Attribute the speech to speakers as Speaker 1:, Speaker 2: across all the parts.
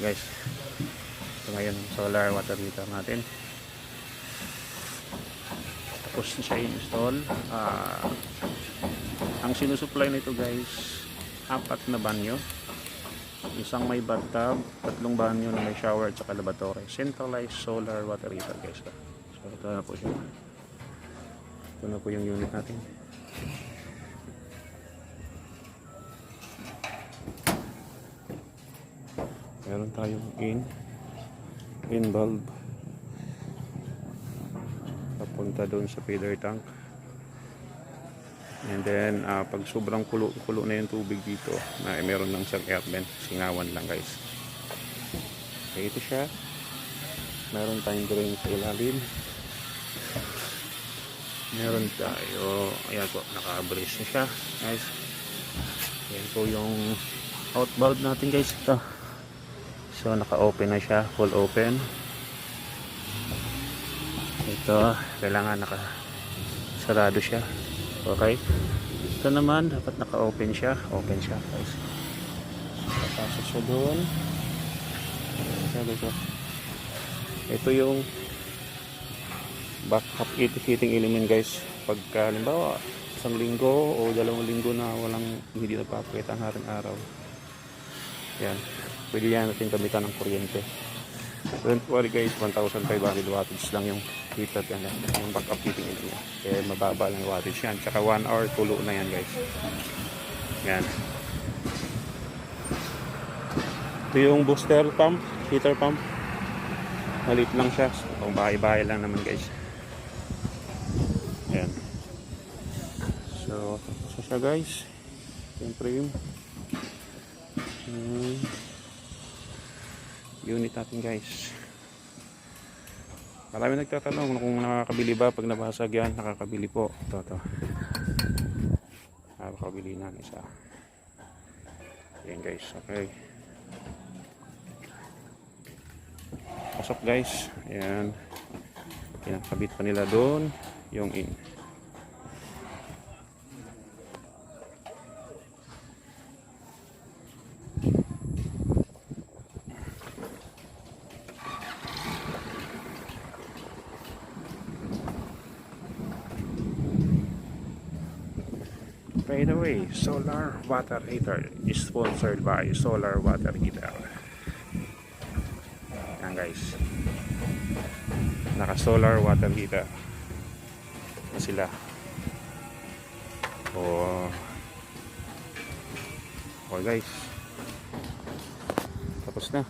Speaker 1: guys, ito ngayon ang solar water heater natin. Tapos na siya install. Ang sinusupply nito guys, 4 na banyo, isang may bathtub, 3 banyo na may shower at saka laboratory. Centralized solar water heater guys. So ito na po siya. Ito na po yung unit natin. Meron tayong in bulb papunta doon sa feeder tank, and then pag sobrang kulo na yung tubig dito, meron lang siyang air vent, singawan lang guys. Okay, ito siya. Meron tayong drain sa ilalim, meron tayo, ayan po, naka-brace na siya guys. Ayan po yung out bulb natin guys. Ito, so naka-open na siya, full open. Ito, kailangan naka-sarado siya. Okay. Ito naman, dapat naka-open siya. Open siya guys. Papasok siya doon. Ito yung backup heating element guys. Pagka halimbawa, 1 linggo o 2 linggo na hindi nagpapakita ang araw. Yan. Pwede yan natin gamitan ng kuryente. Don't worry guys, 1,500 wattage lang yung heater yan, yung backup heating niya. Kaya mababa lang wattage yan. Tsaka 1 hour tulo na yan guys. Yan. Ito yung booster pump, heater pump. Maliit lang siya. Kung bahay-bahay lang naman guys. Yan. So, tapos siya guys. Siyempre yung unit natin guys. Marami nagtatanong kung nakakabili ba pag nabasag yan. Nakakabili po. Ito. Nakakabili na isa. Yan guys. Okay. Pasok guys. Ayan. Kinakabit pa nila doon yung in. By the way, solar water heater is sponsored by Solar Water Heater. Yan guys, naka solar water heater na sila. Okay guys, tapos na.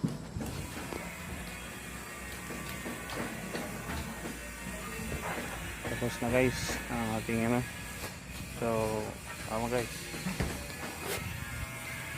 Speaker 1: Tapos na guys ang ating so, tama guys.